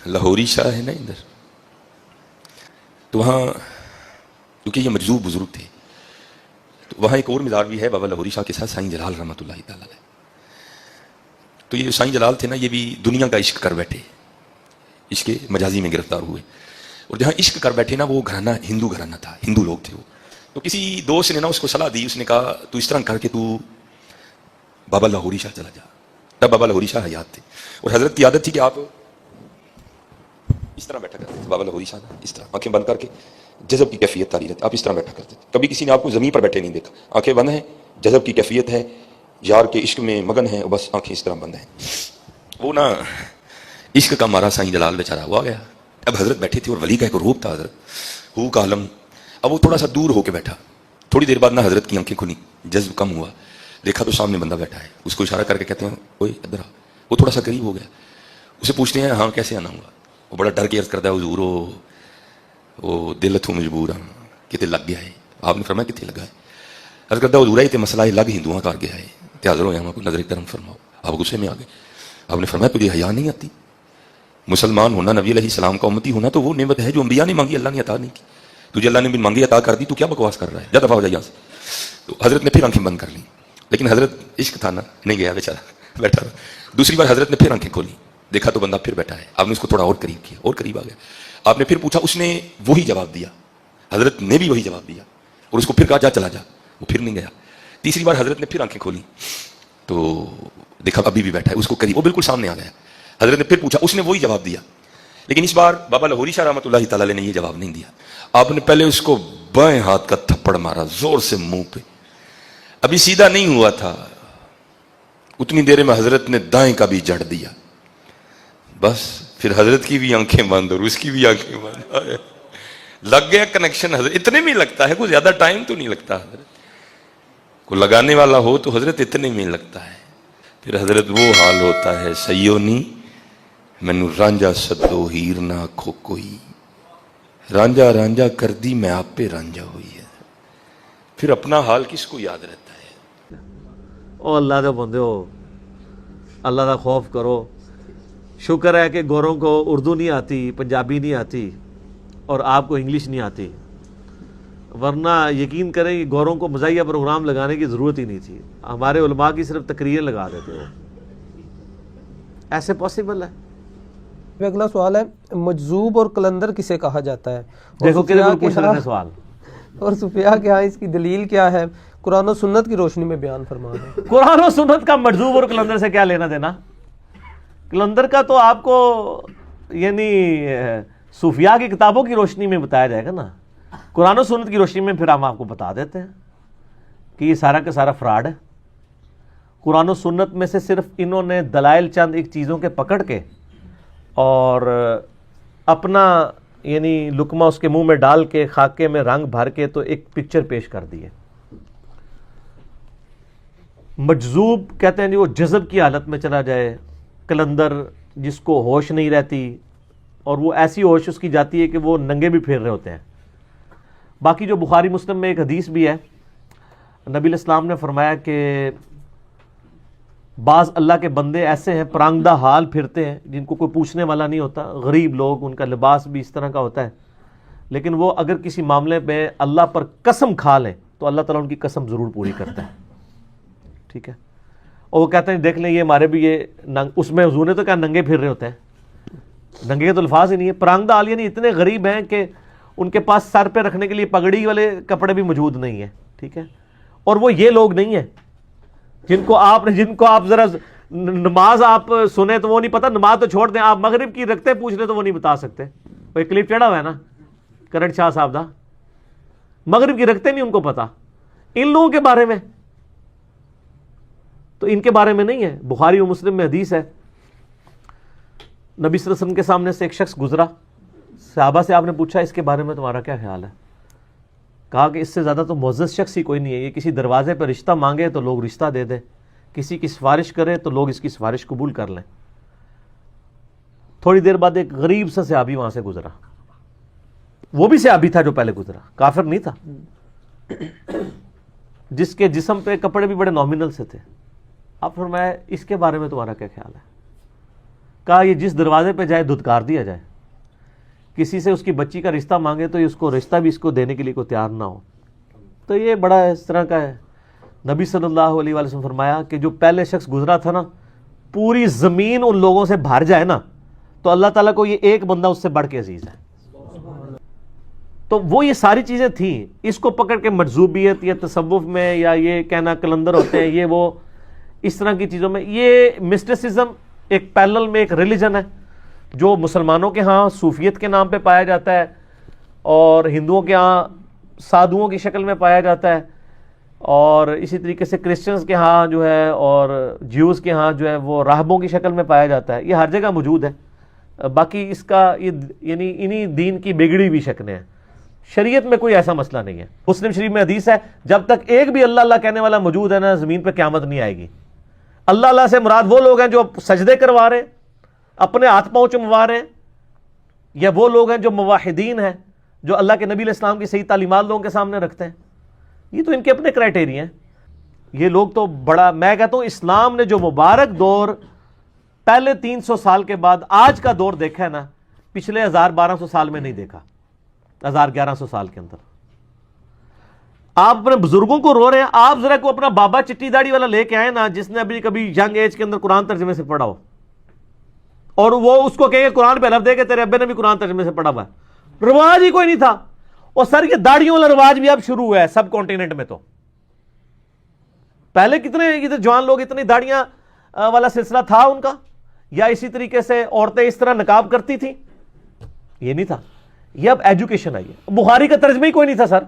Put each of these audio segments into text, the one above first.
لاہوری شاہ ہے نا ادھر، تو وہاں کیونکہ یہ مجذوب بزرگ تھے، تو وہاں ایک اور مزار بھی ہے بابا لاہوری شاہ کے ساتھ، سائیں جلال رحمۃ اللہ تعالی علیہ۔ تو یہ جو سائیں جلال تھے نا، یہ بھی دنیا کا عشق کر بیٹھے، عشق مجازی میں گرفتار ہوئے، اور جہاں عشق کر بیٹھے نا وہ گھرانہ ہندو گھرانہ تھا، ہندو لوگ تھے وہ۔ تو کسی دوست نے نا اس کو صلاح دی، اس نے کہا تو اس طرح کر کے تو بابا لاہوری شاہ چلا جا۔ تب بابا لاہوری شاہ حیات تھے، اور حضرت کی عادت تھی کہ آپ اس طرح بیٹھا کرتے تھے۔ بابا لاہوری شاہ اس طرح آنکھیں بند کر کے، جذب کی کیفیت تاری رہتی، آپ اس طرح بیٹھا کرتے تھے۔ کبھی کسی نے آپ کو زمین پر بیٹھے نہیں دیکھا، آنکھیں بند ہیں، جذب کی کیفیت ہے، یار کے عشق میں مگن ہے، بس آنکھیں اس طرح بند ہیں۔ وہ نا عشق کا مارا سائیں جلال بیچارہ ہوا گیا۔ اب حضرت بیٹھے تھے اور ولی کا ایک روپ تھا حضرت، ہو کا عالم۔ اب وہ تھوڑا سا دور ہو کے بیٹھا، تھوڑی دیر بعد نا حضرت کی آنکھیں کھلی، جذب کم ہوا، دیکھا تو سامنے بندہ بیٹھا ہے، اس کو اشارہ کر کے کہتے ہیں اوئے ادھر آ۔ وہ تھوڑا سا قریب ہو گیا، اسے پوچھتے ہیں ہاں کیسے آنا ہوا؟ وہ بڑا ڈر کے عرض کرتا ہے حضور وہ دل تھو مجبور ہاں کتے لگ گیا ہے۔ آپ نے فرمایا کتے لگا ہے؟ عرض کرتا حضور یہ مسئلہ ہے لگ ہندوؤں کر گیا ہے، تے حاضر ہو یہاں کو نظر کرم فرماؤ۔ آپ غصے میں آ گئے، آپ نے فرمایا تجھے حیا نہیں آتی؟ مسلمان ہونا، نبی علیہ السلام کا امتی ہونا تو وہ نعمت ہے جو انبیاء نے مانگی، اللہ نے عطا نہیں کی۔ تجھے اللہ نے بھی مانگی عطا کر دی، تو کیا بکواس کر رہا ہے؟ جا دفعہ ہو جائے یہاں سے۔ تو حضرت نے پھر آنکھیں بند کر لی، لیکن حضرت عشق تھا نا، نہیں گیا بیچارہ بیٹھا رہا۔ دوسری بار حضرت نے پھر آنکھیں کھولی، دیکھا تو بندہ پھر بیٹھا ہے۔ آپ نے اس کو تھوڑا اور قریب کیا، اور قریب آ گیا۔ آپ نے پھر پوچھا، اس نے وہی جواب دیا، حضرت نے بھی وہی جواب دیا، اور اس کو پھر کہا جا چلا جا، وہ پھر نہیں گیا۔ تیسری بار حضرت نے پھر آنکھیں کھولی تو دیکھا ابھی بھی بیٹھا ہے، اس کو قریب، وہ بالکل سامنے آ گیا۔ حضرت نے پھر پوچھا، اس نے وہی جواب دیا، لیکن اس بار بابا لاہوری شاہ رحمۃ اللہ تعالی نے یہ جواب نہیں دیا۔ آپ نے پہلے اس کو بائیں ہاتھ کا تھپڑ مارا زور سے منہ پہ، ابھی سیدھا نہیں ہوا تھا، اتنی دیر میں حضرت نے دائیں کا بھی جڑ دیا۔ بس پھر حضرت کی بھی آنکھیں بند اور اس کی بھی آنکھیں بند، لگ گیا کنیکشن۔ حضرت اتنے میں لگتا ہے، کوئی زیادہ ٹائم تو نہیں لگتا، حضرت کو لگانے والا ہو تو حضرت اتنے میں لگتا ہے۔ پھر حضرت وہ حال ہوتا ہے سیونی مینو رانجا سدو ہیر نہ آکھو کوئی، رانجا رانجا کر دی میں آپ پہ رانجا ہوئی ہے۔ پھر اپنا حال کس کو یاد رہتا ہے؟ او اللہ دے بندے ہو، اللہ دا خوف کرو۔ شکر ہے کہ گوروں کو اردو نہیں آتی، پنجابی نہیں آتی، اور آپ کو انگلش نہیں آتی، ورنہ یقین کریں کہ گوروں کو مزاحیہ پروگرام لگانے کی ضرورت ہی نہیں تھی، ہمارے علماء کی صرف تقریر لگا دیتے ہو۔ ایسے پاسبل ہے؟ اگلا سوال ہے، مجذوب اور قلندر کسے کہا جاتا ہے؟ دیکھو کہ پوچھ رہے ہیں سوال، اور صوفیاء کے ہاں اس کی دلیل کیا ہے؟ قرآن و سنت کی روشنی میں بیان فرما دیں۔ قرآن و سنت کا مجذوب اور قلندر سے کیا لینا دینا؟ قلندر کا تو آپ کو یعنی صوفیاء کی کتابوں کی روشنی میں بتایا جائے گا نا، قرآن و سنت کی روشنی میں پھر ہم آپ کو بتا دیتے ہیں کہ یہ سارا کا سارا فراڈ ہے۔ قرآن و سنت میں سے صرف انہوں نے دلائل چند ایک چیزوں کے پکڑ کے اور اپنا یعنی لقمہ اس کے منہ میں ڈال کے خاکے میں رنگ بھر کے تو ایک پکچر پیش کر دی ہے۔ مجذوب کہتے ہیں جی وہ جذب کی حالت میں چلا جائے، قلندر جس کو ہوش نہیں رہتی، اور وہ ایسی ہوش اس کی جاتی ہے کہ وہ ننگے بھی پھیر رہے ہوتے ہیں۔ باقی جو بخاری مسلم میں ایک حدیث بھی ہے، نبی علیہ السلام نے فرمایا کہ بعض اللہ کے بندے ایسے ہیں پرانگدہ حال پھرتے ہیں، جن کو کوئی پوچھنے والا نہیں ہوتا، غریب لوگ، ان کا لباس بھی اس طرح کا ہوتا ہے، لیکن وہ اگر کسی معاملے میں اللہ پر قسم کھا لیں تو اللہ تعالیٰ ان کی قسم ضرور پوری کرتا ہے، ٹھیک ہے۔ اور وہ کہتے ہیں دیکھ لیں یہ ہمارے بھی یہ اس میں حضور نے تو کیا ننگے پھر رہے ہوتے ہیں، ننگے کے تو الفاظ ہی نہیں ہے، پرانگدہ حال یعنی اتنے غریب ہیں کہ ان کے پاس سر پہ رکھنے کے لیے پگڑی والے کپڑے بھی موجود نہیں ہیں، ٹھیک ہے۔ اور وہ یہ لوگ نہیں ہیں جن کو آپ ذرا نماز آپ سنیں تو وہ نہیں پتہ، نماز تو چھوڑ دیں، آپ مغرب کی رکھتے پوچھ لیں تو وہ نہیں بتا سکتے۔ وہ ایک کلپ چڑھا ہوا ہے نا کرن شاہ صاحب دا، مغرب کی رکھتے نہیں ان کو پتا، ان لوگوں کے بارے میں تو ان کے بارے میں نہیں ہے۔ بخاری و مسلم میں حدیث ہے، نبی صلی اللہ علیہ وسلم کے سامنے سے ایک شخص گزرا، صحابہ سے آپ نے پوچھا اس کے بارے میں تمہارا کیا خیال ہے؟ کہا کہ اس سے زیادہ تو معزز شخص ہی کوئی نہیں ہے، یہ کسی دروازے پہ رشتہ مانگے تو لوگ رشتہ دے دیں، کسی کی سفارش کرے تو لوگ اس کی سفارش قبول کر لیں۔ تھوڑی دیر بعد ایک غریب سا صحابی وہاں سے گزرا، وہ بھی صحابی تھا جو پہلے گزرا، کافر نہیں تھا، جس کے جسم پہ کپڑے بھی بڑے نامنل سے تھے۔ آپ فرمایا اس کے بارے میں تمہارا کیا خیال ہے؟ کہا یہ جس دروازے پہ جائے دھتکار دیا جائے، کسی سے اس کی بچی کا رشتہ مانگے تو اس کو رشتہ بھی اس کو دینے کے لیے کوئی تیار نہ ہو. تو یہ بڑا اس طرح کا ہے. نبی صلی اللہ علیہ وسلم فرمایا کہ جو پہلے شخص گزرا تھا نا، پوری زمین ان لوگوں سے بھر جائے نا تو اللہ تعالیٰ کو یہ ایک بندہ اس سے بڑھ کے عزیز ہے. تو وہ یہ ساری چیزیں تھیں. اس کو پکڑ کے مجذوبیت یا تصوف میں یا یہ کہنا کلندر ہوتے ہیں، یہ وہ اس طرح کی چیزوں میں، یہ مسٹسزم ایک پیرلل میں ایک ریلیجن ہے جو مسلمانوں کے ہاں صوفیت کے نام پہ پایا جاتا ہے، اور ہندوؤں کے ہاں سادھوؤں کی شکل میں پایا جاتا ہے، اور اسی طریقے سے کرسچنز کے ہاں جو ہے اور جیوز کے ہاں جو ہے وہ راہبوں کی شکل میں پایا جاتا ہے. یہ ہر جگہ موجود ہے. باقی اس کا یعنی انہی دین کی بگڑی ہوئی شکلیں ہیں. شریعت میں کوئی ایسا مسئلہ نہیں ہے. مسلم شریف میں حدیث ہے جب تک ایک بھی اللہ اللہ کہنے والا موجود ہے نا، زمین پہ قیامت نہیں آئے گی. اللہ اللہ سے مراد وہ لوگ ہیں جو سجدے کروا رہے ہیں، اپنے ہاتھ پاؤں چموا رہے ہیں، یا وہ لوگ ہیں جو موحدین ہیں، جو اللہ کے نبی علیہ السلام کی صحیح تعلیمات لوگوں کے سامنے رکھتے ہیں. یہ تو ان کے اپنے کرائٹیریا ہیں. یہ لوگ تو بڑا، میں کہتا ہوں اسلام نے جو مبارک دور پہلے 300 سال کے بعد آج کا دور دیکھا ہے نا، پچھلے 1200 سال میں نہیں دیکھا. 1100 سال کے اندر آپ اپنے بزرگوں کو رو رہے ہیں. آپ ذرا کو اپنا بابا چٹی داڑھی والا لے کے آئے نا، جس نے ابھی کبھی ینگ ایج کے اندر قرآن ترجمے سے پڑھا ہو، اور وہ اس کو کہے کہ قرآن پہ لفظ دے کہ تیرے ابے نے بھی قرآن ترجمے سے پڑھا ہوا ہے. رواج ہی کوئی نہیں تھا. اور سر یہ داڑھیوں والا رواج بھی اب شروع ہوا ہے سب کانٹیننٹ میں. تو پہلے کتنے ادھر جوان لوگ اتنی داڑیاں والا سلسلہ تھا ان کا، یا اسی طریقے سے عورتیں اس طرح نقاب کرتی تھیں؟ یہ نہیں تھا. یہ اب ایجوکیشن آئی ہے. بخاری کا ترجمہ ہی کوئی نہیں تھا سر.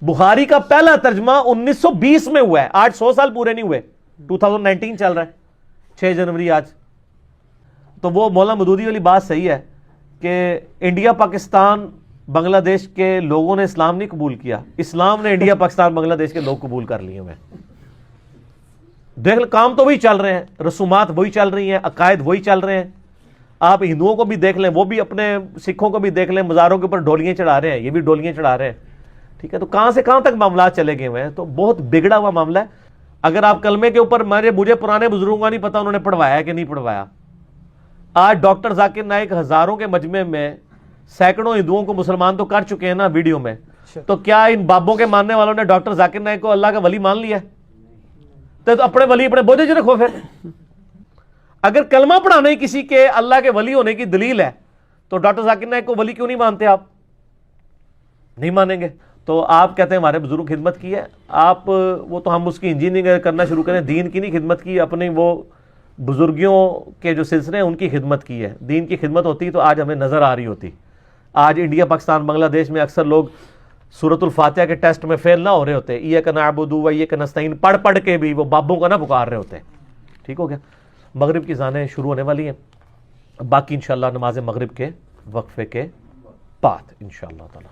بخاری کا پہلا ترجمہ 1920 میں ہوا ہے. آج 100 سال پورے نہیں ہوئے. 2019 چل رہا ہے، 6 جنوری آج. تو وہ مولانا مودودی والی بات صحیح ہے کہ انڈیا پاکستان بنگلہ دیش کے لوگوں نے اسلام نہیں قبول کیا، اسلام نے انڈیا پاکستان بنگلہ دیش کے لوگ قبول کر لیے ہوئے. دیکھ کام تو وہی چل رہے ہیں، رسومات وہی چل رہی ہیں، عقائد وہی چل رہے ہیں. آپ ہندوؤں کو بھی دیکھ لیں، وہ بھی اپنے سکھوں کو بھی دیکھ لیں، مزاروں کے اوپر ڈولیاں چڑھا رہے ہیں، یہ بھی ڈولیاں چڑھا رہے ہیں. ٹھیک ہے، تو کہاں سے کہاں تک معاملات چلے گئے ہوئے ہیں. تو بہت بگڑا ہوا معاملہ ہے. اگر آپ کلمے کے اوپر مجھے پرانے بزرگوں کا نہیں پتا انہوں نے پڑھوایا ہے کہ نہیں پڑھوایا. آج ڈاکٹر ذاکر نائک ہزاروں کے مجمع میں سینکڑوں ہندوؤں کو مسلمان تو کر چکے ہیں نا ویڈیو میں. تو کیا ان بابوں کے ماننے والوں نے ڈاکٹر ذاکر نائک کو اللہ کا ولی مان لیا؟ تو اپنے ولی اپنے بوجھے چ رکھو. پھر اگر کلمہ پڑھانا ہی کسی کے اللہ کے ولی ہونے کی دلیل ہے تو ڈاکٹر ذاکر نائک کو ولی کیوں نہیں مانتے؟ آپ نہیں مانیں گے. تو آپ کہتے ہیں ہمارے بزرگ خدمت کی ہے. آپ وہ تو ہم اس کی انجینئرنگ کرنا شروع کریں. دین کی نہیں خدمت کی، اپنی وہ بزرگیوں کے جو سلسلے ہیں ان کی خدمت کی ہے. دین کی خدمت ہوتی تو آج ہمیں نظر آ رہی ہوتی. آج انڈیا پاکستان بنگلہ دیش میں اکثر لوگ سورۃ الفاتحہ کے ٹیسٹ میں فیل نہ ہو رہے ہوتے، ایاک نعبد و ایاک نستعین پڑھ پڑھ کے بھی وہ بابوں کا نہ پکار رہے ہوتے. ٹھیک ہو گیا. مغرب کی اذانیں شروع ہونے والی ہیں. باقی انشاءاللہ نماز مغرب کے وقفے کے بعد انشاءاللہ تعالی.